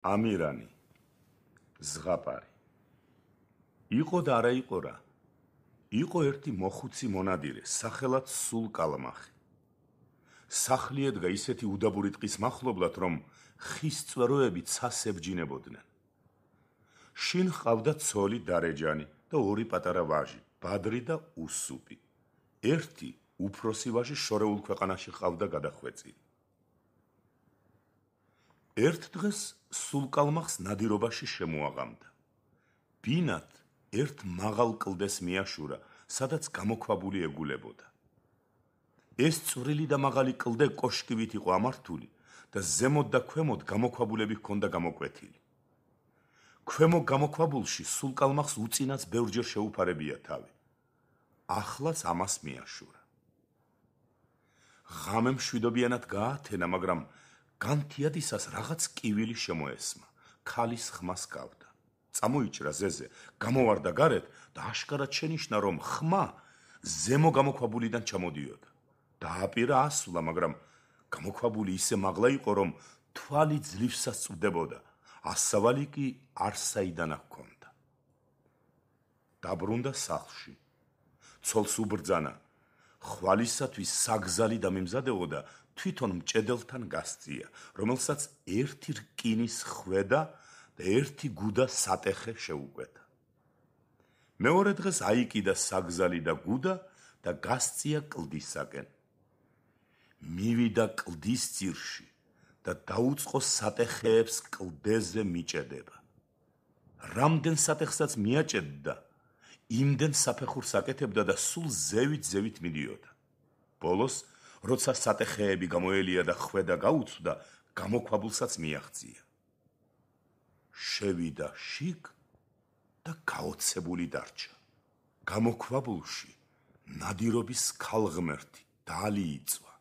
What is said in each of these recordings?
ამირანი, ზღაპარი. იყო და არა იყო რა. იყო ერთი მოხუცი მონადირე, სახელად სულკალმახი. სახლი ედგა ისეთი უდაბური ტყის მახლობლად, რომ ხის წვეროები ცას ებჯინებოდნენ. შინ ჰყავდა ცოლი დარეჯანი და ორი პატარა ვაჟი, ბადრი და უსუპი. ერთი უფროსი ვაჟი შორეულ ქვეყანაში ჰყავდა გადახვეწილი. ერთ დღეს სულკალმახს ნადირობაში შემოაღამდა. ბინად ერთ მაღალ კლდეს მიაშურა, სადაც გამოქვაბული ეგულებოდა. ეს წვრილი და მაღალი კლდე კოშკივით იყო ამართული და ზემოთ და ქვემოთ გამოქვაბულები ჰქონდა გამოკვეთილი. ქვემო გამოქვაბულში სულკალმახს უწინაც ბევრჯერ შეუფარებია თავი. ახლაც ამას მიაშურა. ღამე მშვიდობიანად გაათენა, მაგრამ განთიადისას რაღაც კივილი შემოესმა, ქალის ხმას გავდა. წამოიჭრა ზეზე, გამოვარდა გარეთ და აშკარად შენიშნა, რომ ხმა ზემო გამოქვაბულიდან ჩამოდიოდა. დააპირა ასვლა, მაგრამ გამოქვაბული ისე მაღლა იყო, რომ თვალი ძლივსას წვდებოდა, ასავალი კი არსაიდან ჰქონდა. დაბრუნდა სახლში. ცოლს უბრძანა, ხვალისათვის საგზალი დამიმზადეოდა, თვითონ მჭედელთან გასწია, რომელსაც ერთი რკინის ხვედა და ერთი გუდა სატეხე შეუკვეთა. მეორე დღეს აიკიდა საგზალი და გუდა და გასწია კლდისაკენ. მივიდა კლდის ძირში და დაუწყო სატეხეებს კლდეზე მიჭედება. რამდენ სატეხსაც მიაჭედდა, იმდენ საფეხურს აკეთებდა და სულ ზევით მიდიოდა. ბოლოს, როცა სატეხეები გამოელია და ხვედა გაუცვდა, გამოქვაბულსაც მიაღწია. შევიდა შიგ და გაოცებული დარჩა. გამოქვაბულში ნადირობის ქალღმერთი დალი იწვა.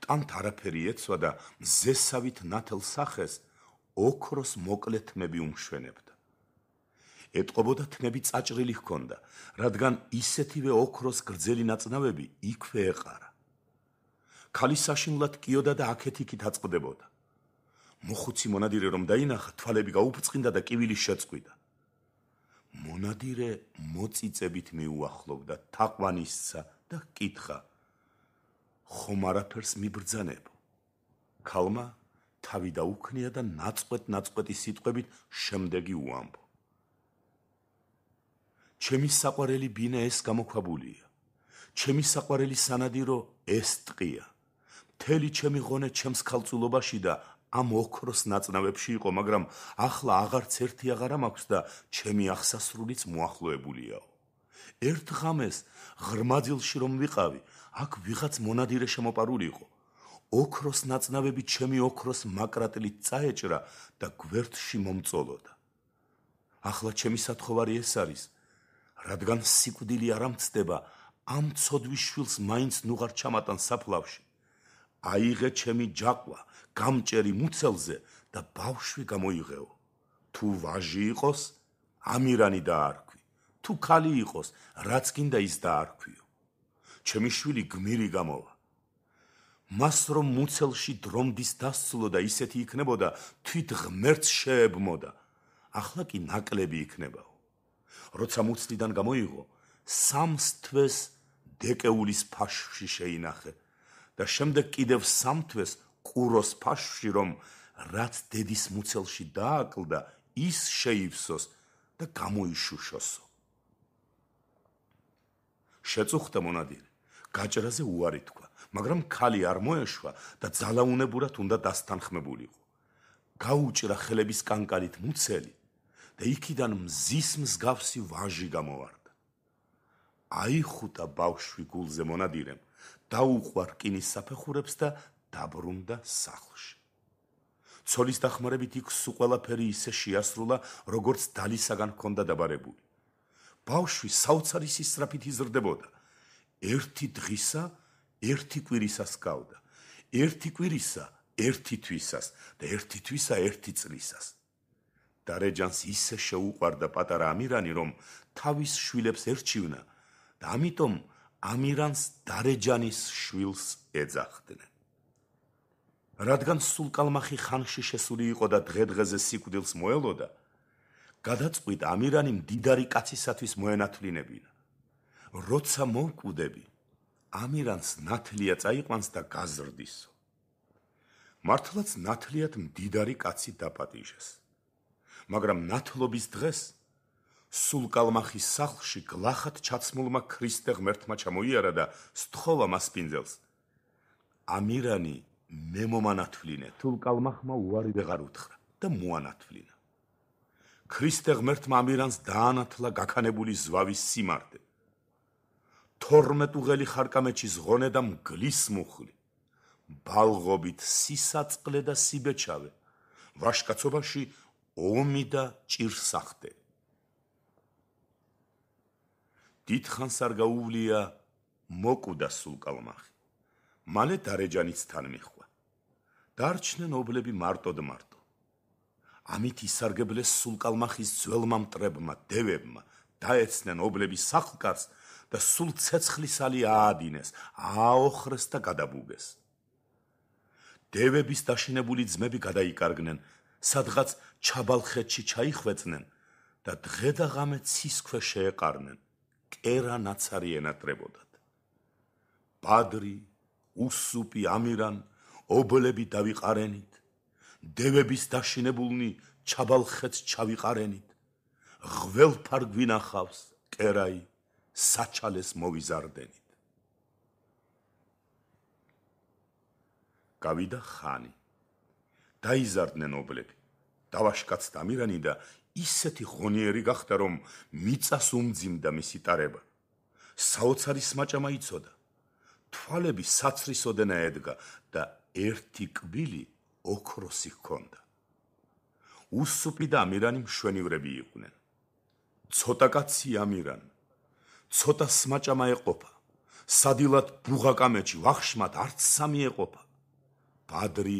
ტანთ არაფერი ეცვა და მზესავით ნათელ სახეს ოქროს მოკლე თმები უმშვენებდა. ეტყობოდა თმები წაჭრილი ჰქონდა, რადგან ისეთივე ოქროს გრძელი ნაწნავები იქვე ეყარა. ქალი საშინლად კიოდა და აქეთ-იქით აწყდებოდა. მოხუცი მონადირე რომ დაინახა, თვალები გაუფრწყინდა და კივილი შეწყვიტა. მონადირე მოწიწებით მიუახლოვდა, თაყვანისცა და კითხა, ხომ არაფერს მიბრძანებო? ქალმა თავი დაუქნია და ნაწყვეტ-ნაწყვეტი სიტყვებით შემდეგი უამბო. ჩემი საყვარელი ბინა ეს გამოქვაბულია. ჩემი საყვარელი სანადირო ეს ტყია. მთელი ჩემი ღონე ჩემს ქალწულობაში და ამ ოქროს ნაწნავებში იყო, მაგრამ ახლა აღარც ერთი აღარა მაქვს და ჩემი აღსასრულიც მოახლოებულია. ერთ ღამეს ღრმაძილში რომ ვიყავი, აქ ვიღაც მონადირე შემოპარულიყო. ოქროს ნაწნავები ჩემი ოქროს მაკრატლით წაეჭრა და გვერდში მომწოლოდა. ახლა ჩემი სათხოვარი ეს არის, რადგან სიკვდილი არ ამცდება, ამ ცოდვის შვილს მაინც ნუღარ ჩამატან საფლავში. აიღე ჩემი ჯაყვა, გამჭერი მუცელზე და ბავშვი გამოიღეო. თუ ვაჟი იყოს, ამირანი დაარქვი. თუ ქალი იყოს, რაც გინდა ის დაარქვიო. ჩემი შვილი გმირი გამოვა. მას რომ მუცელში დრომდის დასცლო და ისეთი იქნებოდა, თვით ღმერთს შეებმოდა. ახლა კი ნაკლები იქნებაო. როცა მუცლიდან გამოიღო, სამს თვეს დეკეულის ფაშში შეინახე და შემდეგ კიდევ სამ თვეს ყუროს ფაშში, რომ რაც დედის მუცელში დააკლდა, ის შეივსოს და გამოიშუშოსო. შეწუხდა მონადირე, გაჭრაზე უარი თქვა, მაგრამ ქალი არ მოეშვა და ძალაუნებურად უნდა დასთანხმებულიყო. გაუჭრა ხელების კანკალით მუცელი და იქიდან მზის მსგავსი ვაჟი გამოვარდა. აიხუტა ბავშვი გულზე მონადირემ, დაუყვა რკინის საფეხურებს და დაბრუნდა სახლში. ცოლის დახმარებით იქ სულ ყველაფერი ისე შეასრულა, როგორც დალისაგან ჰქონდა დაბარებული. ბავშვი საოცარი სისწრაფით იზრდებოდა. ერთი დღისა, ერთი კვირისას ჰგავდა, ერთი კვირისა, ერთი თვისას და ერთი თვისა, ერთი წლისას. დარეჯანს ისე შეუყვარდა პატარა ამირანი, რომ თავის შვილებს ერჩივნა და ამიტომ ამირანს დარეჯანის შვილს ეძახდნენ. რადგან სულკალმახი ხანში შესული იყო და დღე-დღეზე სიკვდილს მოელოდა, გადაწყვიტა ამირანი მდიდარი კაცისათვის მოენათლინებინა. როცა მოვკვდები, ამირანს ნათლია წაიყვანს და გაზრდისო. მართლაც ნათლიად მდიდარი კაცი დაპატიჟეს. მაგრამ ნათლობის დღეს სულკალმახის სახლში გლახად ჩაცმულმა ქრისტე ღმერთმა ჩამოიარა და სთხოვა მას პინძელს. ამირანი მე მომანათლინე. სულკალმახმა უარი ვეღარ უთხრა და მოანათლინა. ქრისტე ღმერთმა ამირანს დაანათლა გაქანებული ზვავის სიმართე. 12 უღელი ხარკამეჩის ღონე და მგლის მუხლი. ბალღობით სისაწყლე და სიბეჩავე. ვაშკაცობაში ომი და ჭირსახტე. დიდხანს არ გაუვლია მოკვდა სულკალმახი. მალე დარეჯანიც თან მიხვა. დარჩნენ ობლები მარტოდ მარტო. ამით ისარგებლეს სულკალმახის ძველმა მტრებმა, დევებმა, დაეცნენ ობლების სახლკარს და სულ ცეცხლისალი აადინეს, ააოხრეს და გადაბუგეს. დევების დაშინებული ძმები გადაიკარგნენ, სადღაც ჩაბალხეთში ჩაიხვეწნენ და დღე და ღამე ცის ქვეშ შეეყარნენ. კერა ნაცარი ენატრებოდათ. ბადრი, უსუპი, ამირან, ობლები დავიყარენით, დევების დაშინებულნი ჩაბალხეთს ჩავიყარენით, ღველფარ გვინახავს, კერაი, საჩალეს მოვიზარდენით. გავიდა ხანი. დაიზარდნენ ობლები. დავაშკაცდა ამირანი და ისეთი ღონიერი გახდა, რომ მიწას უმძიმდა მისი ტარება. საოცარი სმაჭამა იცოდა. თვალები საცრისოდენა ედგა და ერთი კბილი ოქროსი ჰქონდა. უსუპი და ამირანი მშვენივრები იყვნენ. ცოტა კაცი ამირან, ცოტა სმაჭამა ეყოფა. სადილად ბუღაკამეჩი ვახშმად არც სამი ეყოფა. ბადრი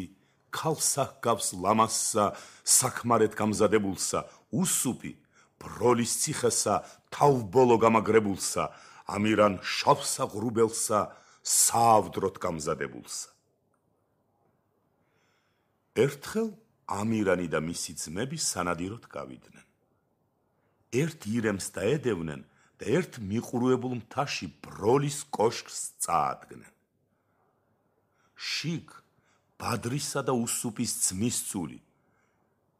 ქალსა ჰგავს ლამასსა, საქმარეთ გამზადებულსა, უსუპი ბროლის ციხესა, თავბოლო გამაგრებულსა, ამირან შავსა ღრუბელსა, საავდროთ გამზადებულსა. ერთხელ ამირანი და მისი ძმები სანადიროდ გავიდნენ. ერთ ირემს დაედევნენ და ერთ მიყრუებულ მთაში ბროლის კოშკს წაადგნენ. შიგ ბადრისა და უსუპის ძმის წული,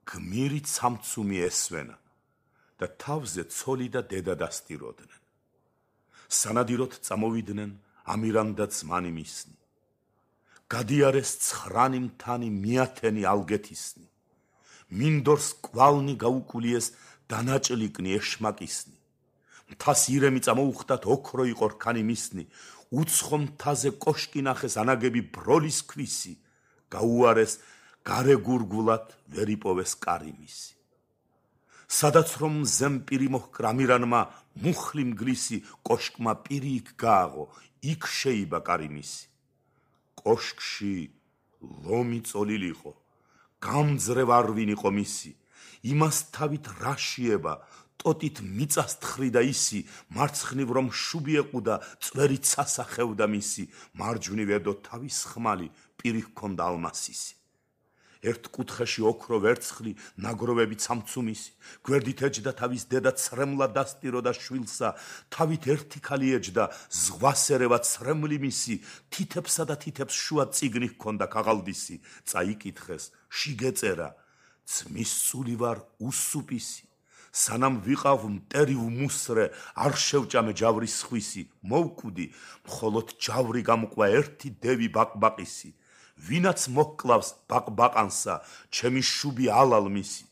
გმირი ცამცუმი ესვენა და თავზე ცოლი და დედა დასტიროდნენ. სანადიროდ წამოვიდნენ ამირან და ძმანი მისნი. გადიარეს 9 მთანი მიათენი ალგეთისნი. მინდორს კვალნი გაუკულიეს დანაჭლიკნი ეშმაკისნი. მთას ირემი წამოუხდათ ოქრო იყო რქანი მისნი. უცხო მთაზე კოშკი ნახეს ანაგები ბროლის ქვისი. გაუარეს გარეგურგულად ვერ იპოვეს კარი მისი. სადაც რომ ზემპირი მოჰკრა ამირანმა მუხლი მგლისი კოშკმა პირი იქ გააღო, იქ შეიბა კარი მისი. კოშკში ლომი წოლილიყო, გამძრევ არვინ იყო მისი. იმას თავით რა შეება, ტოტით მიწას თხრიდა ისი, მარცხნივ რომ შუბი ეყუდა, წვერით სასახევდა მისი, მარჯვნივ ედო თავის ხმალი, პირი ჰქონდა ალმასისი. ერთ კუთხეში ოქრო ვერცხლი, ნაგროვები ცამცუმისი, გვერდით ეჯდა თავის დედა ცრემლა დასტიროდა შვილსა, თავით ერთი ქალი ეჯდა, ზღვასერევა ცრემლი მისი, თითებსა და თითებს შუა წიგნი ჰქონდა ქაღალდისი, წაიკითხეს, შიგეწერა, ძმის წული ვარ უსუპისი. სანამ ვიყავ მტერი ვმუსრე, არ შევჭამე ჯავრის სხვისი, მოვკვდი, მხოლოდ ჯავრი გამყვა ერთი დევი ბაყბაყისი. ვინაც მოჰკლავს ბაყბაყანსა, ჩემი შუბი ალალ მისი.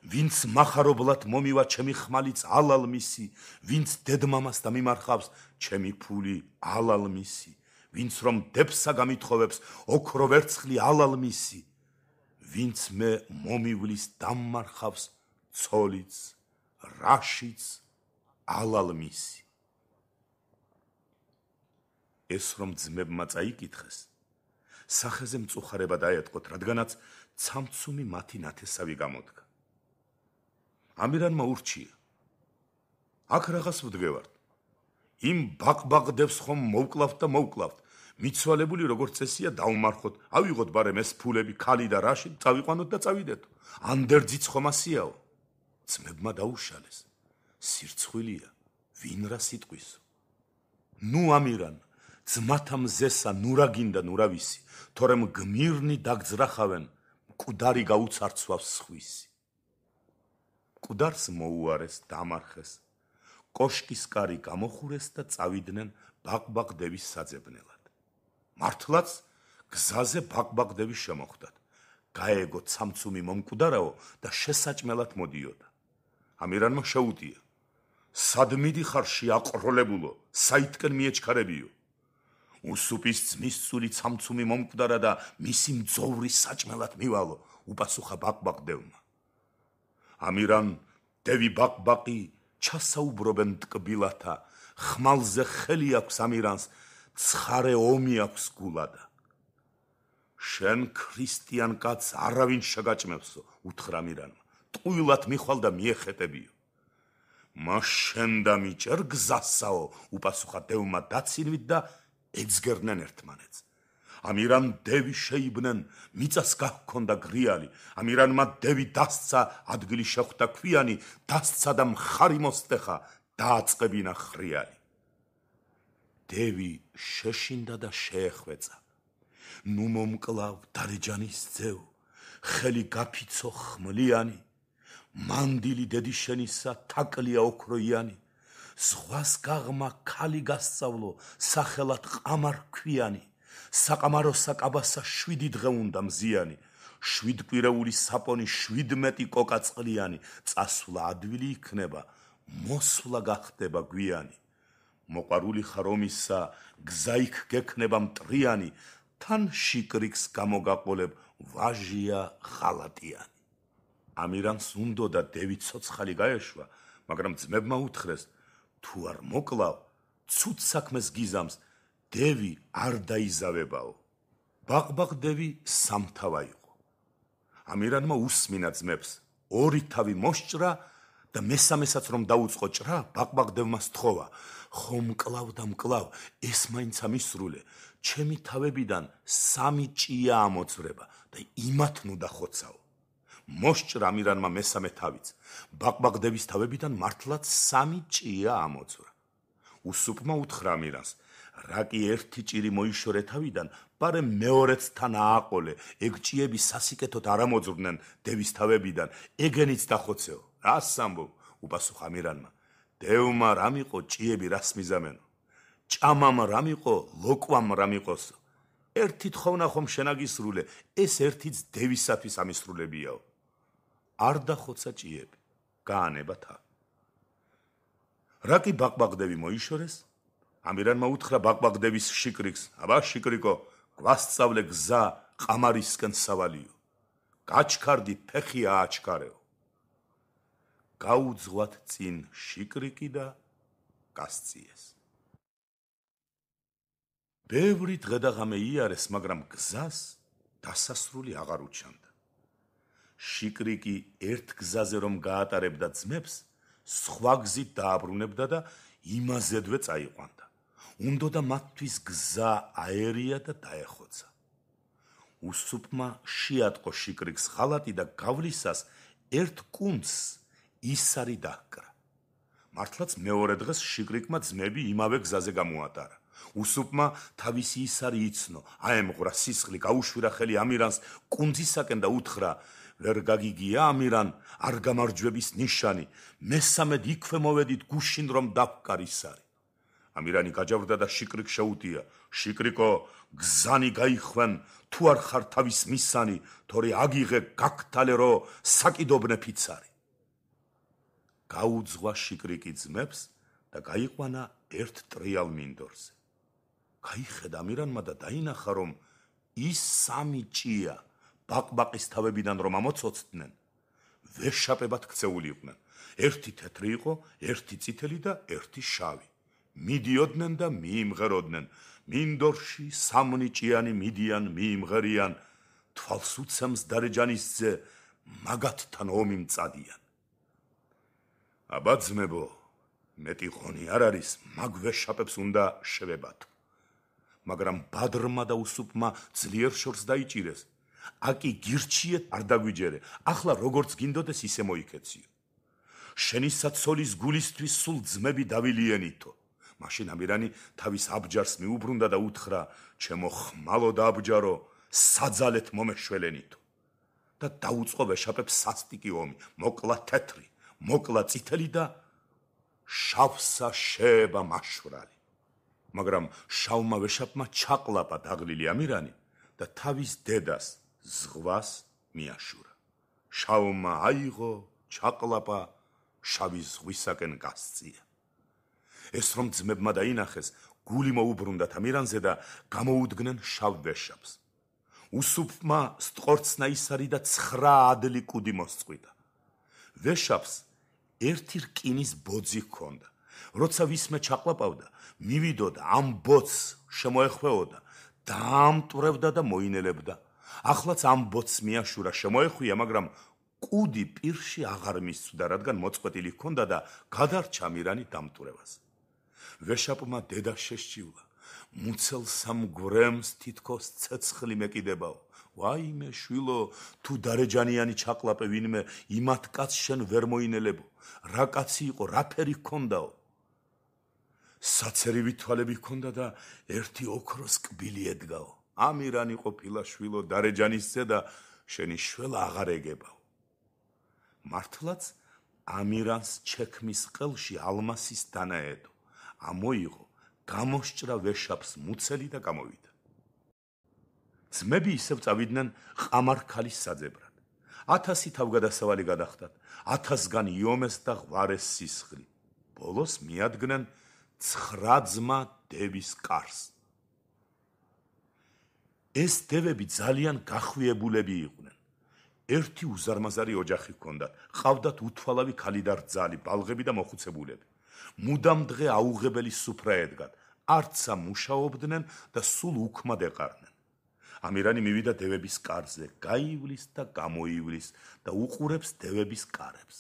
ვინც მახარობლად მომივა ჩემი ხმალიც ალალ მისი. ვინც დედმამას დამიმარხავს, ჩემი ფული ალალ მისი. ვინც რომ დებსა გამითხოვებს, ოქრო ვერცხლი ალალ მისი. ვინც მე მომივლის დამმარხავს, ცოლიც, რაშიც ალალ მისი. ეს რომ ძმებმა წაიკითხეს, სახეზე მწუხარება დაეთყოთ, რადგანაც ცამცუმი მათი ნათესავი გამოდგა. ამირანმა ურჩია, აქ რაღაც ვდგევართ. იმ ბაყბაყდებს ხომ მოვკლავთ და მოვკლავთ, მიცვალებული როგორც წესია დავმარხოთ, ავიღოთ ბარემ ეს ფულები, ქალი და რაში, წავიყვანოთ და წავიდეთ. ანდერძიც ხომ ასიაო? ძმებმა დაუშალეს. სირცხვილია, ვინ რა სიტყვისო? ნუ ამირან, ძმათა მზესა ნურა გინდა ნურავისი, თორემ გმირნი დაგძრახავენ, მკვდარი გაუცარცვავს სხვისი. მკვდარს მოუარეს, დამარხეს, კოშკის კარი გამოხურეს და წავიდნენ ბაყბაყდევის საძებნელად. მართლაც გზაზე ბაყბაყდები შემოხვდათ. გაეგო ცამცუმი მომკვდარაო და შესაჭმელად მოდიოდა. ამირანმა შეუტია. სად მიდიხარ შეაყროლებულო, საითკენ მიეჩქარებიო? უსუპის ძმის წული ცამცუმი მომკვდარა და მისი მძოვრი საჭმელად მივალო, უპასუხა ბაყბაყდევმა. ამირან დევი ბაყბაყი ჩასაუბრობენ ტკბილათა, ხმალზე ხელი აქვს ამირანს, ცხარე ომი აქვს გულადა. შენ ქრისტიან კაცს არავინ შეგაჭმევსო, უთხრა ამირანმა, ტყუილად მიხვალ და მიეხეტებიო. მას შენ და მიჭერ გზასაო, უპასუხა დევმა დაცინვით და ეძგერნენ ერთმანეთს. ამირან დევი შეიბნენ, მიწას გაჰქონდა გრიალი, ამირანმა დევი დასცა, ადგილი შეხვდა ქვიანი, დასცა და მხარი მოსტეხა, დააწყებინა ხრიალი. დევი შეშინდა და შეეხვეწა. ნუ მომკლავ დარეჯანის ძევ, ხელი გაფიცო ხმლიანი, მანდილი დედიშენისა თაკლია ოქროიანი, ზღვას გაღმა ქალი გასწავლო, სახელად ყამარ ქვიანი, საყამაროსა კაბასა 7 დღე უნდა მზიანი, 7 კვირეული საპონი 17 კოკა წყლიანი, წასვლა ადვილი იქნება, მოსვლა გახდება გვიანი. მოყარული ხარ ომისა, გზა იქ გექნება მტრიანი, თან შიკრიკს გამოგაყოლებ, ვაჟია ღალატიანი. ამირანს უნდოდა დევი ცოცხალი გაეშვა, მაგრამ ძმებმა უთხრეს, თუ არ მოკლავ, ცუდ საქმეს გიზამს, დევი არ დაიზავებაო. ბაყბაყდევი სამთავა იყო. ამირანმა უსმინა ძმებს, 2 თავი მოსჭრა და მესამესაც რომ დაუწყო ჭრა, ბაყბაყდევმა სთხოვა, ხომ მკლავ და მკლავ, ეს მაინც ამისრულე, ჩემი თავებიდან 3 ჭია ამოძვრება და იმათ ნუ დახოცაო. მოსჭრა ამირანმა მესამე თავიც, ბაყბაყდევის თავებიდან მართლაც 3 ჭია ამოძვრა. უსუპმა უთხრა ამირანს, რაკი ერთი ჭირი მოიშორე თავიდან, პარემ მეორეც თან ააყოლე, ეგ ჭიები სასიკეთოდ არ ამოძვრნენ დევის თავებიდან, ეგენიც დახოცეო. რას ამბობ? უპასუხა ამირანმა, დევმა რამ იყო ჭიები რას მიზამენო? ჭამამ რამ იყო, ლოკვამ რამ იყოსო? ერთი თხოვნა ხომ შენაგისრულე, ეს ერთიც დევისათვის ამისრულებიაო. არ დახოცა ჭიები, გაანება თავი. რაკი ბაყბაყდევი მოიშორეს? ამირანმა უთხრა ბაყბაყდევის შიკრიკს, აბა შიკრიკო, გვასწავლე გზა ყამარისკენ სავალიო. გაჩქარდი ფეხი ააჩქარეო. გაუძღვათ წინ შიკრიკი და გასწიეს. ბევრი დღე და ღამე იარეს, მაგრამ გზას დასასრული აღარ უჩანდა. შიკრიკი ერთ გზაზე რომ გაატარებდა ძმებს, სხვა გზით დააბრუნებდა და იმაზედვე წაიყვანდა. უნდოდა მათთვის გზა აერია და დაეხოცა. უსუპმა შეატყო შიკრიკს ხალატი და გავლისას ერთ კუნძს ისარი დაჰკრა. მართლაც მეორე დღეს შიკრიკმა ძმები იმავე გზაზე გამოატარა. უსუპმა თავისი ისარი იცნო, აემღვრა სისხლი, გაუშვირა ხელი ამირანს კუნძისაკენ და უთხრა, ვერ გაგიგია ამირან, არ გამარჯვების ნიშანი, მესამედ იქვე მოვედით გუშინ რომ დავკარ ისარი. ამირანი გაჯავრდა და შიკრიკ შეუტია, შიკრიკო, გზანი გაიხვენ, თუ არ ხარ თავის მისანი, თორე აგიღე გაგთალე რო საკიდობნე ფიცარი. გაუძღვა შიკრიკი ძმებს და გაიყვანა ერთ ტრიალ მინდორზე. გაიხედა ამირანმა და დაინახა, რომ ის 3 ჭია ბაყბაყის თავებიდან რომ ამოცოცხდნენ, ვეშაპებად ქცეული იყვნენ. ერთი თეთრი იყო, ერთი წითელი და ერთი შავი. მიდიოდნენ და მიიმღეროდნენ. მინდორში 3 ჭიანი მიდიან, მიიმღერიან, თვალს უცემს დარეჯანისძე, მაგათთან ომი მწადიან. აბა ძმებო, მეტი ღონი არ არის, მაგ ვეშაპებს უნდა შევებათო. მაგრამ ბადრმა და უსუპმა ძლიერ შორს დაიჭირეს. აკი გირჩიეთ არ დაგვიჯერე, ახლა როგორც გინდოდეს ისე მოიქეციო. შენი საცოლის გულისთვის სულ ძმები დავილიენითო. მაშინ ამირანი თავის აბჯარს მიუბრუნდა და უთხრა, ჩემო ხმალო და აბჯარო, საძალეთ მომეშველენითო. და დაუწყო ვეშაპებს სასტიკი ომი, მოკლა თეთრი, მოკლა წითელი და შავსა შეება მაშვრალი. მაგრამ შავმა ვეშაპმა ჩაყლაპა დაღლილი ამირანი და თავის დედას ზღვას მიაშურა. შავმა აიღო, ჩაყლაპა, შავი ზღვისაკენ გასწია. ეს რომ ძმებმა დაინახეს, გული მოუბრუნდათ ამირანზე და გამოუდგნენ შავ ვეშაპს. უსუფმა სტყორცნა ისარი და 9 ადლი კუდი მოსწყვიტა. ვეშაპს ერთი რკინის ბოძი ჰქონდა. როცა ვისმე ჩაყლაპავდა, მივიდოდა ამ ბოძს შემოეხვეოდა, დაამტვრევდა და მოინელებდა. ახლაც ამ ბოძს მიაშურა, შემოეხვია, მაგრამ კუდი პირში აღარ მისცვდა, რადგან მოწყვეტილი ჰქონდა და გადარჩა ამირანი დამტვრევას. ვეშაპმა დედა შესჭივლა. მუცელ სამგვრემს თითქოს ცეცხლი მეკიდებაო. ვაიმე შვილო, თუ დარეჯანიანი ჩაყლაპე ვინმე, იმათ კაცს შენ ვერ მოინელებო. რა კაცი იყო, რა ფერი ჰქონდაო? საცერივი თვალები ჰქონდა და ერთი ოქროს კბილი ედგაო. ამირანი ყოფილა შვილო, დარეჯანისზე და შენი შველა აღარ ეგებაო. მართლაც ამირანს ჩექმის ყელში ალმასის დანა ედო. ამოიღო, გამოსჭრა ვეშაპს მუცელი და გამოვიდა. ძმები ისევ წავიდნენ ყამარქალის საძებრად. 1000 თავგადასავალი გადახდათ, 1000-გან იომეს და ღვარეს სისხლი. ბოლოს მიადგნენ 9 ძმა დევის კარს. ეს დევები ძალიან გახვიებულები იყვნენ. ერთი უზარმაზარი ოჯახი ჰქონდათ, ყავდათ უთვალავი ქალი და რძალი, ბალღები და მოხუცებულები. მუდამ დღე აუღებელი სუფრა ედგათ, არცა მუშაობდნენ და სულ უქმად ეყარნენ. ამირანი მივიდა დევების კარზე, გაივლის და გამოივლის და უყურებს დევების კარებს.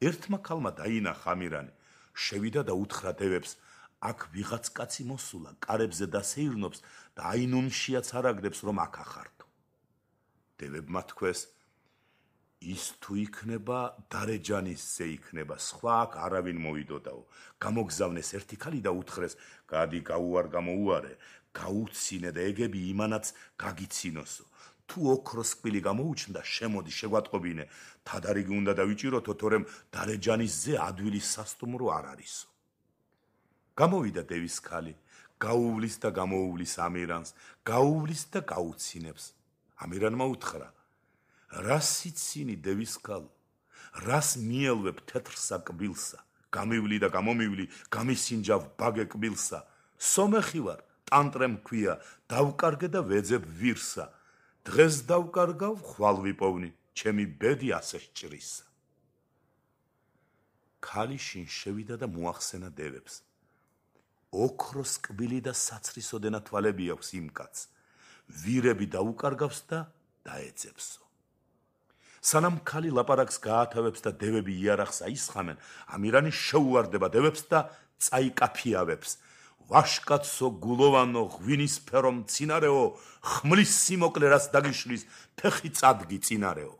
ერთმა ქალმა დაინახა ამირანი, შევიდა და უთხრა დევებს, აქ ვიღაც კაცი მოსულა, კარებზე დასეირნობს და აინუნშიაც არაგდებს, რომ აქ ახართო. დევებმა თქვეს, ის თუ იქნება, დარეჯანისზე იქნება, სხვა აქ არავინ მოვიდოდაო. გამოგზავნეს ერთი ქალი და უთხრეს, გადი გაუარ გამოუარე, გაუცინე და ეგები იმანაც გაგიცინოსო. თუ ოქროს კბილი გამოუჩნდა, შემოდი შეგვატყობინე, თადარიგი უნდა დავიჭიროთო, თორემ დარეჯანისზე ადვილის სასტუმრო არ არისო. გამოვიდა დევის ქალი, გაუვლის და გამოუვლის ამირანს, გაუვლის და გაუცინებს. ამირანმა უთხრა, რას იცინი დევის ქალო, რას მიელვებ თეთრსა კბილსა, გამივლი და გამომივლი, გამისინჯავ ბაგე კბილსა, სომეხი ვარ, ტანტრე მქვია, დავკარგე და ვეძებ ვირსა, დღეს დავკარგავ, ხვალ ვიპოვნი, ჩემი ბედი ასე სჭრისა. ქალი შინ შევიდა და მოახსენა დევებს. ოქროს კბილი და საცრისოდენა თვალები აქვს იმ კაცს, ვირები დაუკარგავს და დაეძებსო. სანამ ქალი ლაპარაკს გაათავებს და დევები იარაღს აისხამენ, ამირანი შეუვარდება დევებს და წაიკაფიავებს. ვაშკაცო გულოვანო, ღვინისფერო მცინარეო, ხმლის სიმოკლე რას დაგიშლის, ფეხი წადგი წინარეო.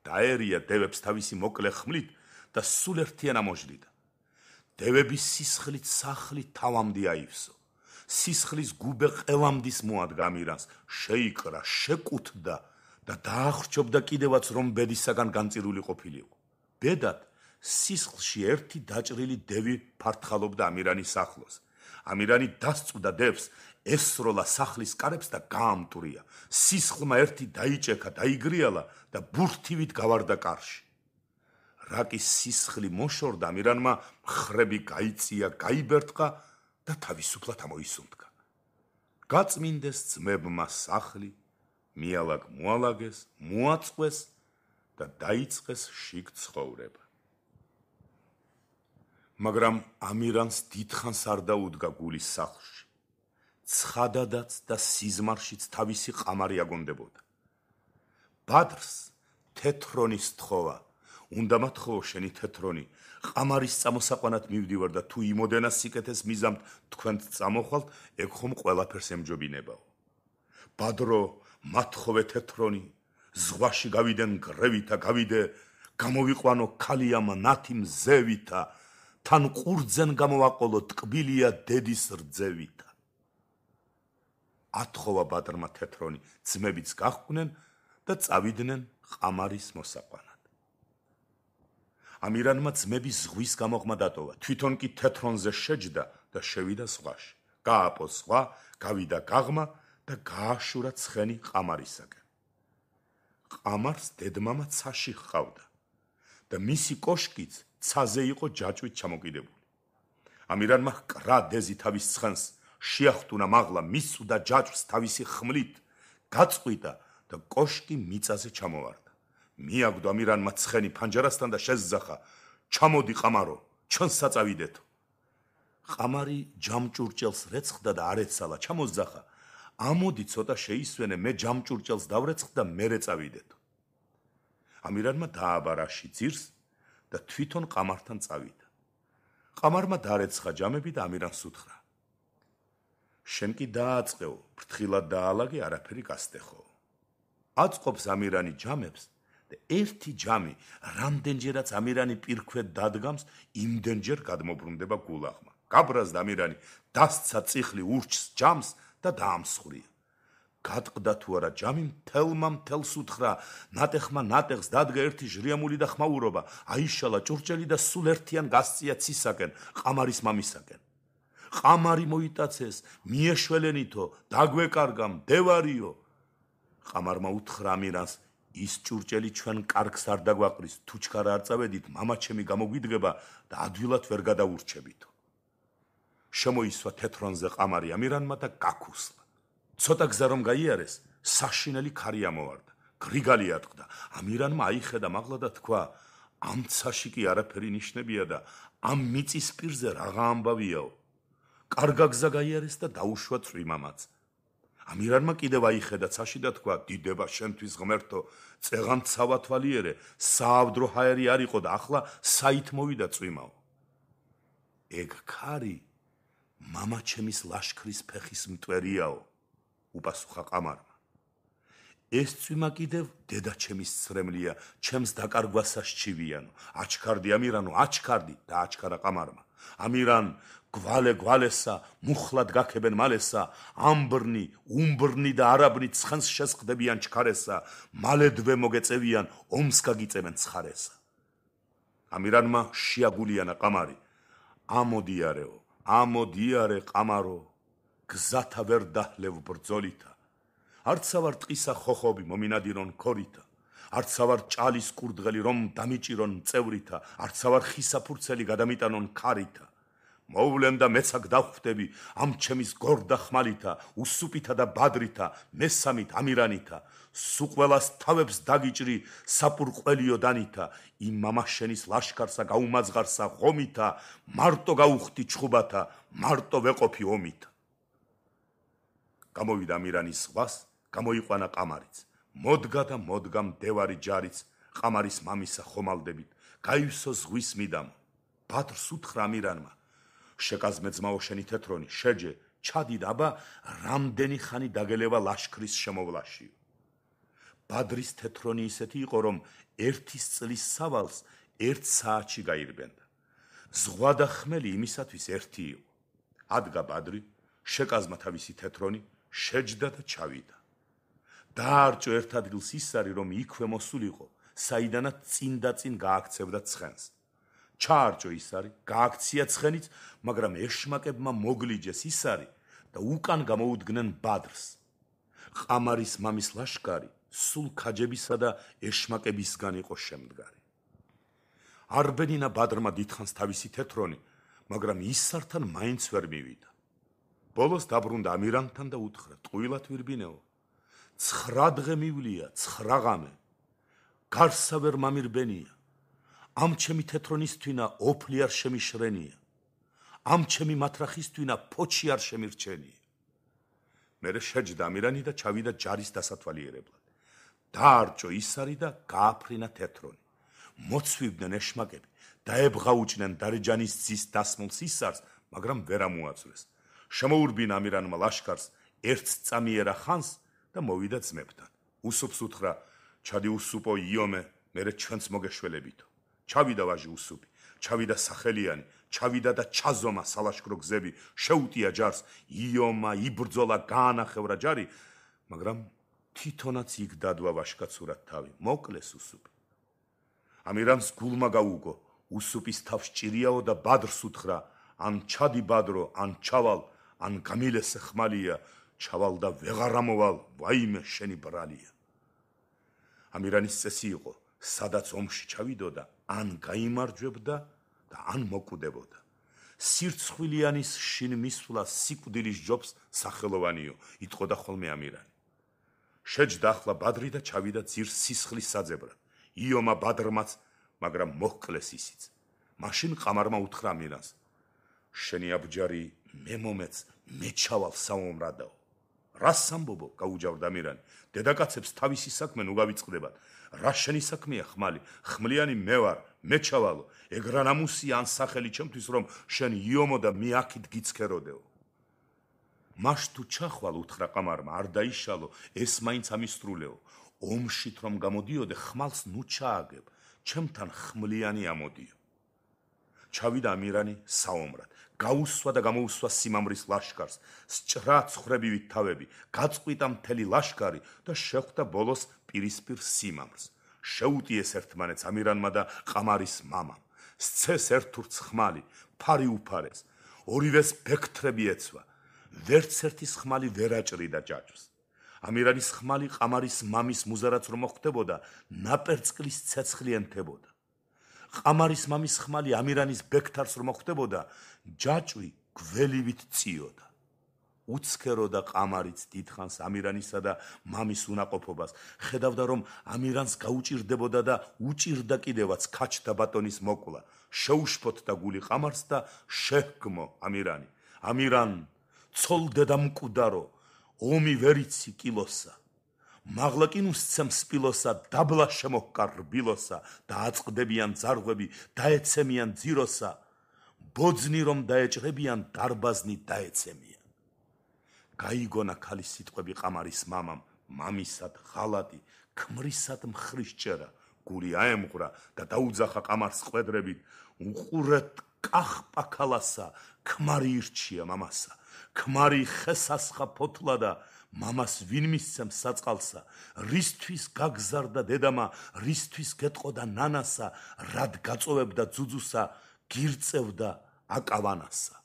დაერია დევებს თავისი მოკლე ხმლით და სულ ერთიან ამოჟლიდა. დევების სისხლით სახლი თავამდე აივსო. სისხლის გუბე ყელამდის მოადგა ამირანს, შეიკრა, შეკუთდა და დაახრჩობდა კიდევაც, რომ ბედისაგან განწირული ყოფილიყო. ბედად სისხლში ერთი დაჭრილი დევი ფართხალობდა ამირანის ახლოს. ამირანი დასწვდა დევს, ესროლა სახლის კარებს და გაამტვრია. სისხლმა ერთი დაიჭექა, დაიგრიალა და ბურთივით გავარდა კარში. რაკის სისხლი მოშორდა, ამირანმა მხრები გაიწია, გაიბერტყა და თავისუფლად ამოისუნთქა. გაწმინდეს ძმებმა სახლი, მიალაგ მოალაგეს, მოაწყვეს და დაიწყეს შიგ ცხოვრება. მაგრამ ამირანს დიდხანს არ დაუდგა გულის სახლში. ცხადადაც და სიზმარშიც თავისი ყამარი აგონდებოდა. ბადრს თეთრონის თხოვა, უნდა მათხოვო შენი თეთრონი, ყამარის წამოსაყვანად მივდივარ და თუ იმოდენა სიკეთეს მიზამთ თქვენთ წამოხვალთ, ეგ ხომ ყველაფერს ემჯობინებაო. ბადრო, მათხოვე თეთრონი, ზღვაში გავიდენ გრევითა, გავიდე, გამოვიყვანო ქალიამა ნათი მზევითა, თან ყურძენ გამოვაყოლო ტკბილია დედის რძევითა. ათხოვა ბადრმა თეთრონი, ძმებიც გაჰყვნენ და წავიდნენ ყამარის მოსაყვანად. ამირანმა ძმები ზღვის გამოღმა დატოვა, თვითონ კი თეთრონზე შეჯდა და შევიდა ზღვაში. გააპო ზღვა, გავიდა გაღმა და გააშურა ცხენი ყამარისაკენ. ყამარს დედმამა ცაში ჰყავდა და მისი კოშკიც ცაზე იყო ჯაჭვით ჩამოკიდებული. ამირანმა ჰკრა დეზი თავის ცხენს, შეახტუნა მაღლა, მისუდა ჯაჭვს თავისი ხმლით, გაწყვიტა და კოშკი მიწაზე ჩამოვარდა. მიაგდო ამირანმა ცხენი ფანჯარასთან და შეზძახა, ჩამოდი ყამარო, ჩვენსა წავიდეთო. ყამარი ჯამჭურჭელს რეცხდა და არ ეცალა, ჩამოზძახა, ამოდი ცოტა შეისვენე, მე ჯამჭურჭელს დავრეცხ და მერე წავიდეთო. ამირანმა დააბარაში ძირს და თვითონ ყამართან წავიდა. ყამარმა დარეცხა ჯამები და ამირანს უთხრა, შენ კი დააწყეო, ფრთხილად დაალაგე, არაფერი გასტეხო. აწყობს ამირანი ჯამებს და ერთი ჯამი, რამდენჯერაც ამირანი პირქვედ დადგამს, იმდენჯერ გადმობრუნდება გულაღმა. გაბრაზდა ამირანი, დასცა წიხლი ურჩს ჯამს და დაამსხვრია. გატყდა თუ არა ჯამი, მთელს უთხრა, ნატეხმა ნატეხს დადგა ერთი ჟრიამული და ხმაურობა, აიშალა ჭურჭელი და სულ ერთიან გასწია ცისაკენ, ყამარის მამისაკენ. ყამარი მოიტაცეს, მიეშველენითო, დაგვეკარგა, მდევარიო. ყამარმა უთხრა ამირანს, ის ჭურჭელი ჩვენ კარგს არ დაგვაყრის, თუ ჩქარ არ წავედით, მამაჩემი გამოგვიდგება და ადვილად ვერ გადაურჩებითო. შემოისვა თეთრონზე ყამარი ამირანმა და გაქუსლა. ცოტა გზა რომ გაიარეს, საშინელი ქარი ამოვარდა, გრიგალი ატყდა. ამირანმა აიხედა მაღლა და თქვა, ამ ცაში კი არაფერი ნიშნებია და ამ მიწის პირზე რაღა ამბავიაო. კარგა გზა გაიარეს და დაუშვა წვიმამაც. ამირანმა კიდევ აიხედა ცაში და თქვა, დიდება შენთვის ღმერთო, წეღან ცავათვალიერე, საავდრო ჰაერი არ იყო და ახლა საით მოვიდა წვიმაო. ეგ ქარი მამაჩემის ლაშქრის ფეხის მტვერიაო, უპასუხა ყამარმა. ეს წვიმა კიდევ დედაჩემის ცრემლია, ჩემს დაკარგვასა სჩივიანო. აჩქარდი ამირანო, აჩქარდი და აჩქარა ყამარმა. ამირან გვალე გვალესა, მუხლად გაქებენ მალესა, ამბრნი, უმბრნი და არაბნი ცხენს შესხდებიან ჩქარესა, მალედვე მოგეწევიან, ომს გაგიწევენ ცხარესა. ამირანმა შეაგულიანა ყამარი, ამოდიარეო, ამოდიარე ყამარო, გზათა ვერ დაჰლევ ბრძოლითა, არცა ვარ ტყისა ხოხობი მომინადირონ ქორითა, არცა ვარ ჭალის კურდღელი რომ დამიჭირონ მწევრითა, არცა ვარ ხისაფურცელი გადამიტანონ ქარითა. მოვლენ და მეცაკ დავხვდები ამ ჩემის გორდა ხმალითა, უსუპითა და ბადრითა, მესამით ამირანითა, სუყველას თავებს დაგიჭრი საპურყველიო დანითა, იმ მამაშენის ლაშქარსა გაუმაძღარსა ღომითა, მარტო გაუხდი ჩხუბათა, მარტო ვეყოფი ომითა. გამოვიდა ამირანის ზღვას, გამოიყვანა ყამარიც, მოდგა და მოდგა მდევარი ჯარიც, ყამარის მამისა ხომალდებით, გაივსო ზღვის მიდამო. ბადრს უთხრა ამირანმა, შეკაზმე ძმაო შენი თეთრონი, შეჯე, ჩადი და აბა რამდენი ხანი დაგელევა ლაშქრის შემოვლაშიო. ბადრის თეთრონი ისეთი იყო, რომ ერთის წლის სავალს 1 საათში გაირბენდა. ზღვა და ხმელი იმისათვის ერთი იყო. ადგა ბადრი, შეკაზმა თავისი თეთრონი, შეჯდა და ჩავიდა. დაარჭო ერთ ადგილს ის არის, რომ იქვე მოსულიყო, საიდანაც წინ და წინ გააქცევდა ცხენს. ჩაარჭო ის არის, გააქცია ცხენიც, მაგრამ ეშმაკებმა მოგლიჯეს ის არის და უკან გამოუდგნენ ბადრს. ყამარის მამის ლაშქარი სულ ქაჯებისა და ეშმაკებისგან იყო შემდგარი. არბენინა ბადრმა დიდხანს თავისი თეთრონი, მაგრამ ისართან მაინც ვერ მივიდა. ბოლოს დაბრუნდა ამირანთან და უთხრა, ტყუილად ვირბინეო, 9 დღე მივლია, 9 ღამე, გარსა ვერ მამირბენია, ამ ჩემი თეთრონისთვინა ოფლი არ შემიშრენია, ამ ჩემი მათრახისთვინა ფოჩი არ შემირჩენია. მერე შეჯდა ამირანი და ჩავიდა ჯარის დასათვალიერებლად. დაარჭო ისარი და გააფრინა თეთრონი. მოცვივდნენ ეშმაკები, დაებღაუჭნენ დარეჯანის ძის დასმულ სისარს, მაგრამ ვერ ამოაწვრეს. შემოურბინა ამირანმა ლაშქარს ერთს წამიერა ხანს და მოვიდა ძმებთან. უსუპს უთხრა: ჩადი უსუპო იომე, მერე ჩვენც მოგეშველებითო. ჩავიდა ვაჟი უსუპი, ჩავიდა სახელიანი, ჩავიდა და ჩაზომა სალაშქრო გზები, შეუტია ჯარს, იომა, იბრძოლა, გაანახევრა ჯარი, მაგრამ თვითონაც იქ დადვა ვაშკაცურად თავი, მოკლეს უსუპი. ამირანს გულმა გაუგო, უსუპის თავს ჭირიაო და ბადრს უთხრა: ან ჩადი ბადრო, ან ჩავალ, ან გამილესე ხმალია, ჩავალ და ვეღარ ამოვალ, ვაიმე შენი ბრალია. ამირანის წესი იყო, სადაც ომში ჩავიდოდა, ან გაიმარჯვებდა და ან მოკვდებოდა. სირცხვილიანის შინ მისვლა სიკვდილის ჯობს სახელოვანიო, იტყოდა ხოლმე ამირანი. შეჯდა ახლა ბადრი და ჩავიდა ძირს სისხლის საძებრად. იომა ბადრმაც, მაგრამ მოჰკლეს ისიც. მაშინ ყამარმა უთხრა ამირანს: შენი აბჯარი მე მომეც, მე ჩავალ საომრადაო. რას ამბობო? გაუჯავდა ამირანი. დედაკაცებს თავისი საქმე ნუ გავიწყდებათ. რა შენი საქმეა ხმალი? ხმლიანი მე ვარ, მე ჩავალო. ეგ რა ნამუსია ან სახელი ჩემთვის, რომ შენ იომო და მე აქით გიცქეროდეო. მაშ თუ ჩახვალ, უთხრა ყამარმა, არ დაიშალო, ეს მაინც ამისრულეო. ომშით რომ გამოდიოდე, ხმალს ნუ ჩააგებ, ჩემთან ხმლიანი ამოდიო. ჩავიდა ამირანი საომრად, გაუსვა და გამოუსვა სიმამრის ლაშქარს, სჭრა ცხრებივით თავები, გაწყვიტა მთელი ლაშქარი და შეხვდა ბოლოს პირისპირ სიმამრს. შეუტიეს ერთმანეთს ამირანმა და ყამარის მამამ. სცეს ერთურც ხმალი, ფარი უფარეს, ორივეს ბექთრები ეცვა. ვერც ერთის ხმალი ვერ აჭრიდა ჯაჭვს. ამირანის ხმალი ყამარის მამის მუზარაც რომ მოხვდებოდა, ნაპერწკლის ცეცხლი ენთებოდა. ყამარის მამის ხმალი ამირანის ბექთარს რომ მოხვდებოდა, ჯაჭვი გველივით წიოდა. უცქეროდა ყამარიც დიდხანს ამირანისა და მამის უნაყოფობას, ხედავდა რომ ამირანს გაუჭირდებოდა და უჭირდა კიდევაც ქაჩთა ბატონის მოკვლა. შეუშფოთდა გული ყამარს და შეჰგმო ამირანი: ამირან, ცოლდე და მკვდარო, ომი ვერიცი კილოსა. მაღლა კი ნუსცემ სპილოსა, დაბლა შემოჰკარ რბილოსა, და აწყდებიან ძარღვები, დაეცემიან ძიროსა, ბოძნი რომ დაეჭრებიან, დარბაზნი დაეცემიან. გაიგონა ქალის სიტყვები ყამარის მამამ, მამისად ღალატი, ქმრისად მხრის ჭერა, გული აემღვრა და დაუძახა ყამარს ყვედრებით: უყურეთ კახპა ქალასა, ქმარი ირჩია მამასა, ქმარი ხესასხა ფოთლა და მამას ვინ მისცემს საწყალსა, რისთვის გაგზარდა დედამა, რისთვის გეტყოდა ნანასა, რად გაწოვებდა ძუძუსა, გირწევდა აკავანასა.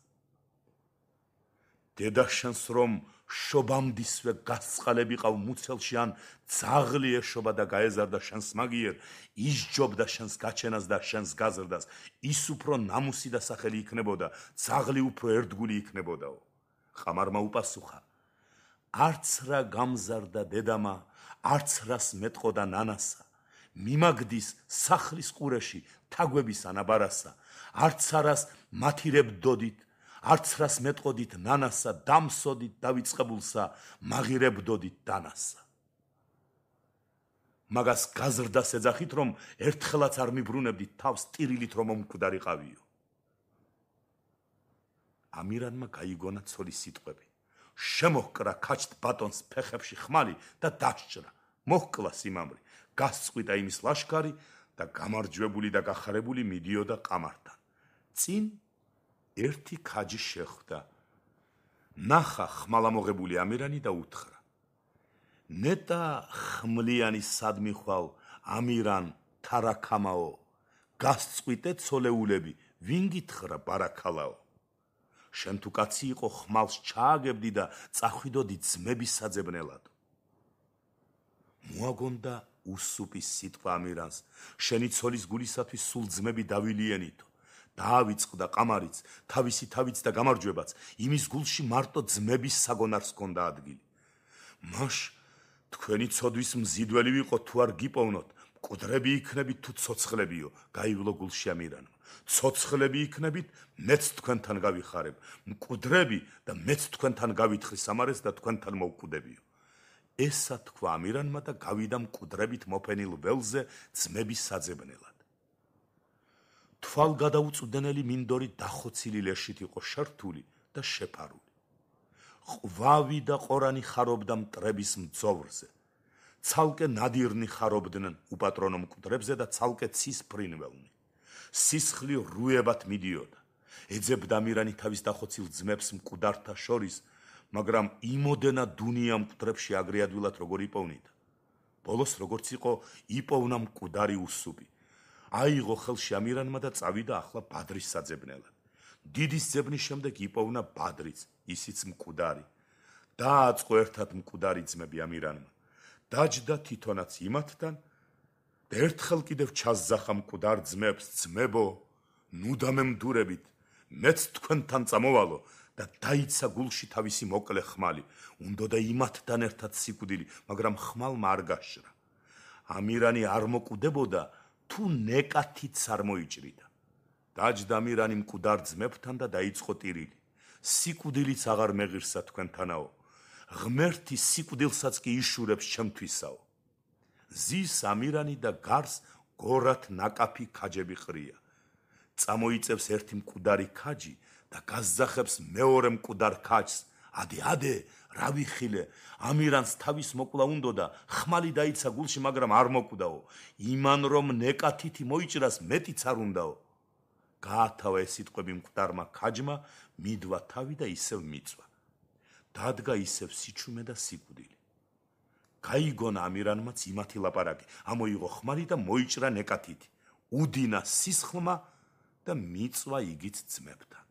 დედა შენს რომ შობამდისვე გასწყალებიყავ მუცელში, ან ძაღლი ეშობა და გაეზარდა შენს მაგიერ, ისჯობდა შენს გაჩენას და შენს გაზრდას, ის უფრო ნამუსი და სახელი იქნებოდა, ძაღლი უფრო ერთგული იქნებოდაო. ყამარმა უპასუხა: არც რა გამზარდა დედამა, არც რას მეტყოდა ნანასა, მიმაგდის სახლის ყურეში თაგვების ანაბარასა, არც არას მათირებდოდით, არც რას მეტყოდით ნანასა, დამსოდით დავიწყებულსა, მაღირებდოდით დანასა. მაგას გაზრდას ეძახით, რომ ერთხელაც არ მიბრუნებდით თავს ტირილით, რომ მომკვდარიყავიო. ამირანმა გაიგონა ცოლის სიტყვები. შემოჰკრა ქაჩთ ბატონს ფეხებში ხმალი და დასჭრა. მოჰკლა სიმამრი, გასწყვიტა იმის ლაშქარი და გამარჯვებული და გახარებული მიდიოდა ყამართან. წინ ერთი ქაჯი შეხვდა. ნახა ხმალამოღებული ამირანი და უთხრა: ნეტა ხმლიანი სად მიხვალ, ამირან თარაქამაო, გასწყვიტე ცოლეულები, ვინ გითხრა ბარაქალაო. შენ თუ კაცი იყო, ხმალს ჩააგებდი და წახვიდოდი ძმების საძებნელად. მოაგონდა უსუპის სიტყვა ამირანს, შენი ცოლის გულისათვის სულ ძმები დავილიენითო. დაავიწყდა ყამარიც, თავისი თავიც და გამარჯვებაც, იმის გულში მარტო ძმების საგონარს ჰქონდა ადგილი. მაშ თქვენი ცოდვის მზიდველი ვიყო თუ არ გიპოვნოთ, მკვდრები იქნებით თუ ცოცხლებიო, გაივლო გულში ამირანმა. ცოცხლები იქნებით, მეც თქვენთან გავიხარებ, მკვდრები და მეც თქვენთან გავითხრი სამარეს და თქვენთან მოვკვდებიო. ესა თქვა ამირანმა და გავიდა მკვდრებით მოფენილ ველზე ძმების საძებნელად. თვალ გადაუწვდენელი მინდორი დახოცილი ლეშით იყო შერთული და შეფარული. ყვავი და ყორანი ხარობდა მტრების მძოვრზე. ცალკე ნადირნი ხარობდნენ უპატრონო მკვდრებზე და ცალკე ცისფრინველნი. სისხლი რუებად მიდიოდა. ეძებდა ამირანი თავის დახოცილ ძმებს მკვდართა შორის, მაგრამ იმოდენა დუნია მკვდრებში აგრიადვილად როგორ იპოვნიდა. ბოლოს როგორც იყო იპოვნა მკვდარი უსუბი. აიღო ხელში ამირანმა და წავიდა ახლა ბადრის საძებნელად. დიდის ძებნის შემდეგ იპოვნა ბადრიც, ისიც მკვდარი. დააწყო ერთად მკვდარი ძმები ამირანმა. დაჯდა თვითონაც იმათთან და ერთხელ კიდევ ჩასძახა მკვდარ ძმებს, ძმებო, ნუ დამემდურებით, მეც თქვენთან წამოვალო და დაიცა გულში თავისი მოკლე ხმალი. უნდოდა იმათთან ერთად სიკვდილი, მაგრამ ხმალმა არ გაშრა. ამირანი არ მოკვდებოდა, თუ ნეკათიც არ მოიჭრიდა. დაჯდა ამირანი მკვდარ ძმებთან და დაიწყო ტირილი. სიკვდილიც აღარ მეღირსა თქვენთანაო. ღმერთი სიკვდილსაც კი იშურებს ჩემთვისაო. ზის ამირანი და გარს გორად ნაკაფი ქაჯები ყრია. წამოიწევს ერთი მკვდარი ქაჯი და გასძახებს მეორე მკვდარ ქაჯს. ადე, რა ვიხილე, ამირანს თავის მოკლა უნდოდა, ხმალი დაიცა გულში, მაგრამ არ მოკვდაო. იმან რომ ნეკათითი მოიჭრას, მეტიც არ უნდაო. გაათავა ეს სიტყვები მკვდარმა ქაჯმა, მიდვა თავი და ისევ მიწვა. დადგა ისევ სიჩუმე და სიკვდილი. გაიგონა ამირანმაც იმათი ლაპარაკი, ამოიღო ხმალი და მოიჭრა ნეკათითი. უდინა სისხლმა და მიწვა იგიც ძმებთან.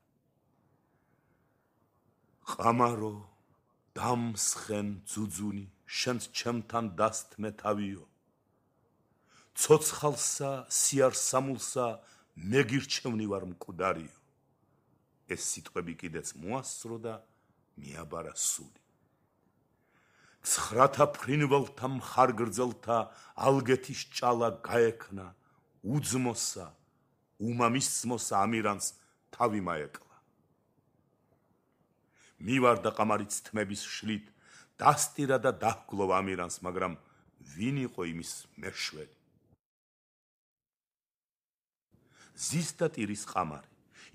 ყამარო, დამსხენ ძუძუნი, შენც ჩემთან დასთმე თავიო. ცოცხალსა, სიარსამულსა, მეგირჩევნი ვარ მკვდარიო. ეს სიტყვები კიდეც მოასწრო და მიაბარა სული. ცხრათა ფრინველთა მხარგრძელთა ალგეთის ჭალა გაექნა, უძმოსა, უმამის ძმოსა ამირანს თავი მაეკლა. მივარდა ყამარიც თმების შლით, დასტირა და დაჰგლოვა ამირანს, მაგრამ ვინ იყო იმის მეშველი? ზის და ტირის ყამარი,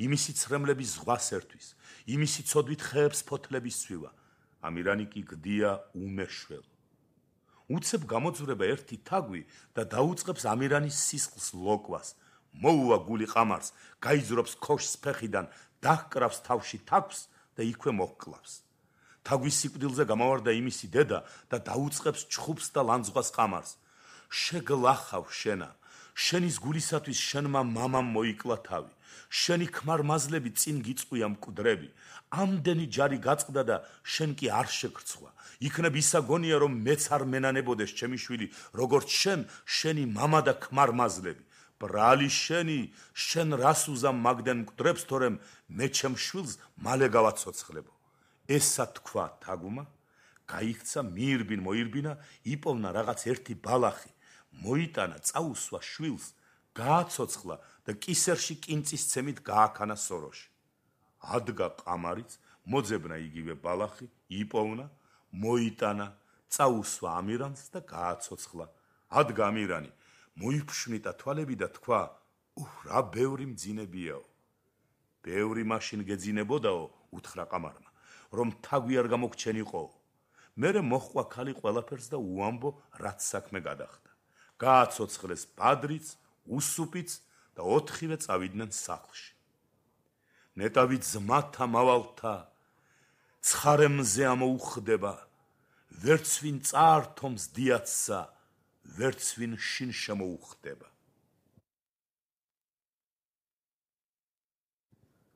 იმისი ცრემლების ზღვას ერთვის, იმისი ცოდვით ხეებს ფოთლების სვივა, ამირანი კი გდია უმეშველო. უცებ გამოძვრება ერთი თაგვი და დაუწყებს ამირანის სისხლს ლოკვას, მოუვა გული ყამარს, გაიძრობს ქოშს ფეხიდან, დაჰკრავს თავში თაგვს და იქვე მოჰკლავს. თაგვის სიკვდილზე გამავარდა იმისი დედა და დაუწყებს ჩხუბს და ლანძღვას ყამარს. შეგლახავ შენა, შენის გულისათვის შენმა მამამ მოიკლა თავი. შენი ქმარმაზლები წინ გიწყვია მკვდრები. ამდენი ჯარი გაწყდა და შენ კი არ შეგრცხვა. იქნებ ისაგონია რომ მეც არ მენანებოდეს ჩემი შვილი, როგორც შენ, შენი მამა და ქმარმაზლები. ბრალი შენი, შენ რას უზამ მაგდენ მკვდრებს, თორემ მე ჩემ შვილს მალე გავაცოცხლებო. ესა თქვა თაგვმა, გაიქცა მიირბინ მოირბინა, იპოვნა რაღაც ერთი ბალახი, მოიტანა, წაუსვა შვილს, გააცოცხლა და კისერში კინწის ცემით გააქანა სოროში. ადგა ყამარიც, მოძებნა იგივე ბალახი, იპოვნა, მოიტანა, წაუსვა ამირანს და გააცოცხლა. ადგა ამირანი, მოიფშვნიტა თვალები და თქვა, რა ბევრი მძინებიაო. ბევრი მაშინ გეძინებოდაო, უთხრა ყამარმა, რომ თაგვი არ გამოგჩენიყო. მერე მოჰყვა ქალი ყველაფერს და უამბო, რაც საქმე გადახდა. გააცოცხლეს ბადრიც, უსუპიც და 4-ვე წავიდნენ სახლში. ნეტავი ძმათა მავალთა, ცხარემზე ამოუხდება, ვერც ვინ წაართომს დიაცსა, ვერც ვინ შინ შემოუხდება.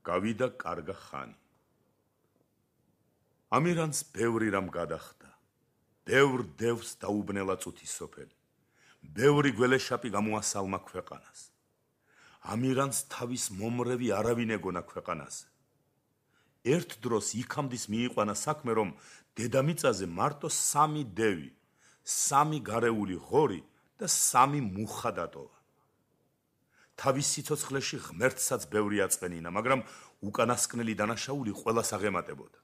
გავიდა კარგა ხანი. ამირანს ბევრი რამ გადახდა. ბევრ დევს დაუბნელა წუთის სოფელი. ბევრი გველეშაპი გამოასალმა ქვეყანას. ამირანს თავის მომრევი არავინ ეგონა ქვეყანაზე. ერთ დროს იქამდის მიიყვანა საქმე, რომ დედამიწაზე მარტო 3 დევი, 3 გარეული ღორი და 3 მუხა დატოვა. თავის სიცოცხლეში ღმერთსაც ბევრი აწვენინა, მაგრამ უკანასკნელი დანაშაული ყველას აღემატებოდა.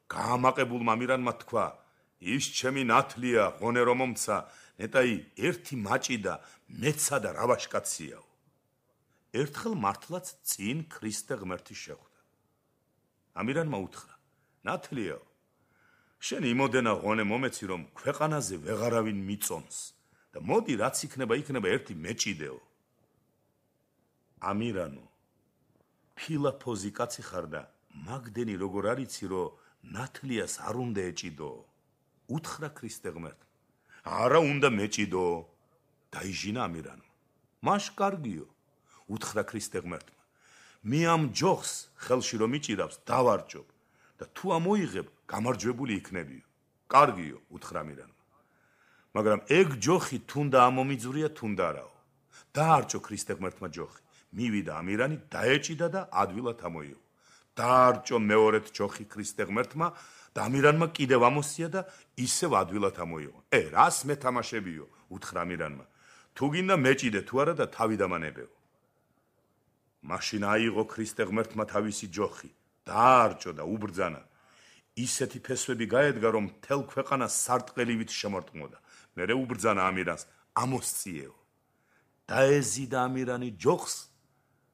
გაამაყებულმა ამირანმა თქვა, ის ჩემი ნათლია, ღონე რომ მომცა, ნეტაი ერთი მაჭი და მეცა და რავაშკაციაო. ერთხელ მართლაც წინ ქრისტე ღმერთი შეხვდა. ამირანმა უთხრა: ნათლიაო, შენ იმოდენა ღონე მომეცი, რომ ქვეყანაზე ვეღარავინ მიწონს და მოდი რაც იქნება ერთი მეჭიდეო. ამირანო, ფილაფოზი კაცი ხარ და მაგდენი როგორ არიცი, რომ ნათლიას არ უნდა ეჭიდო? უთხრა ქრისტე ღმერთმა. არა უნდა მეჭიდო. დაიჟინა ამირანმა. მაშ კარგიო, უთხრა ქრისტე ღმერთმა. მე ამ ჯოხს ხელში რომ იჭირავს, დავარჯობ და თუ ამოიღებ, გამარჯვებული იქნებიო. კარგიო, უთხრა ამირანმა. მაგრამ ეგ ჯოხი თუნდა ამომიძვრია, თუნდა არაო. დაარჭო ქრისტე ღმერთმა ჯოხი. მივიდა ამირანი, დაეჭიდა და ადვილად ამოიღო. დაარჭო მეორედ ჯოხი ქრისტე ღმერთმა და ამირანმა კიდევ ამოსია და ისევ ადვილად ამოიღო. რას მეთამაშებიო? უთხრა ამირანმა. თუ გინდა მეჭიდე თუ არა და თავი დამანებეო. მაშინ აიღო ქრისტე ღმერთმა თავისი ჯოხი, დაარჭო და უბრძანა. ისეთი ფესვები გაედგა, რომ მთელ ქვეყანას სარტყელივით შემორტყმოდა. მერე უბრძანა ამირანს, ამოსციეო. დაეზიდა ამირანი ჯოხს,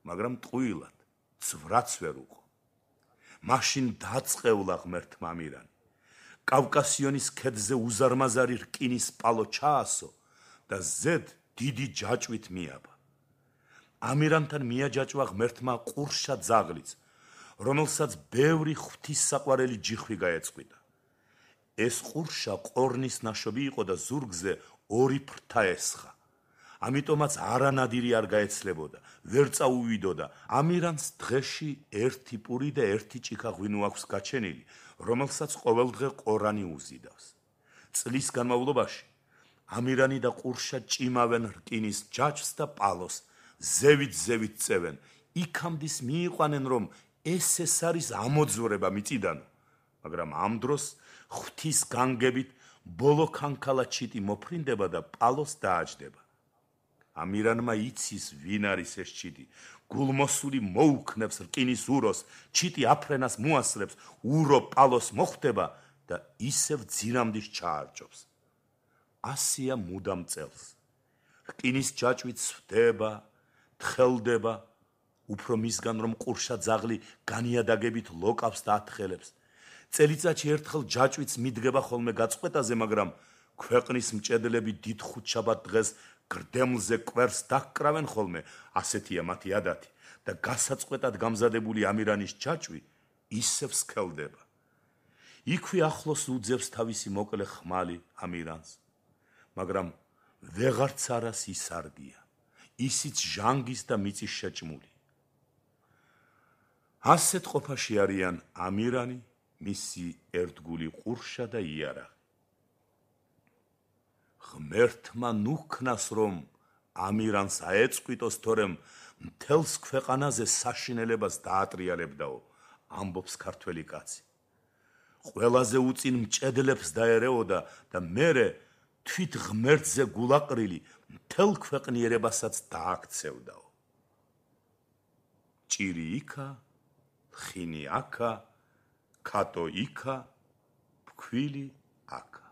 მაგრამ ტყუილად, ცვრაც ვერ უყო. მაშინ დაწყევლა ღმერთმა ამირანი. კავკასიონის ქედზე უზარმაზარი რკინის პალო ჩაასო და ზედ დიდი ჯაჭვით მიაბა. ამირანთან მიაჯაჭვა ღმერთმა ყურშა ძაღლიც, რომელსაც ბევრი ღვთისსაყვარელი ჯიხვი გაეწყვიტა. ეს ყურშა ყორნის ნაშობი იყო და ზურგზე 2 ფრთა ესხა. ამიტომაც არანადირი არ გაეცლებოდა, ვერ წაუვიდოდა. ამირანს დღეში 1 პური და 1 ჭიქა ღვინო აქვს გაჩენილი, რომელსაც ყოველდღე ყორანი უზიდავს. წლის განმავლობაში ამირანი და ყურშა ჭიმავენ რკინის ჯაჭვს და პალოს, ზევით წევენ, იქამდის მიიყვანენ, რომ ეს არის ამოძვრება მიწიდან, მაგრამ ამ დროს ღვთის განგებით ბოლო ქანქალა ჩიტი მოფრინდება და პალოს დააჯდება. ამირანმა იცის ვინ არის ეს ჩიტი, გულმოსული მოუქნებს რკინის უროს, ჩიტი აფრენას მოასწრებს, ურო პალოს მოხვდება და ისევ ძირამდის ჩაარჭობს. ასია მუდამ წელს. რკინის ჯაჭვით სვდება, თხელდება, უფრო მისგან რომ ყურშა ძაღლი განიადაგებით ლოკავს და ათხელებს. წელიწადში ერთხელ ჯაჭვიც მიდგება ხოლმე გაწყვეტაზე, მაგრამ ქვეყნის მჭედლები დიდ ხუთშაბათ დღეს გრდემლზე კვერს დაკრავენ ხოლმე, ასეთია მათი ადათი და გასაწყვეტად გამზადებული ამირანის ჯაჭვი ისევ სქელდება. იქვე ახლოს უძევს თავისი მოკლე ხმალი ამირანს, მაგრამ ვეღარც არას ისარგია, ისიც ჟანგის და მიწის შეჭმული. ასეთ ყოფაში არიან ამირანი, მისი ერთგული ყურშა და იარაღი. ღმერთმა ნუქნას, რომ ამირანს აეწყვიტოს, თორემ მთელს ქვეყანაზე საშინელებას დაატრიალებდაო, ამბობს ქართველი კაცი. ყველაზე უწინ მჭედლებს დაერეოდა და მერე თვით ღმერთზე გულაყრილი მთელ ქვეყნიერებასაც დააქცევდაო. ჭირი იქა, ხინი აქა, ქატო იქა, ფქვილი აქა.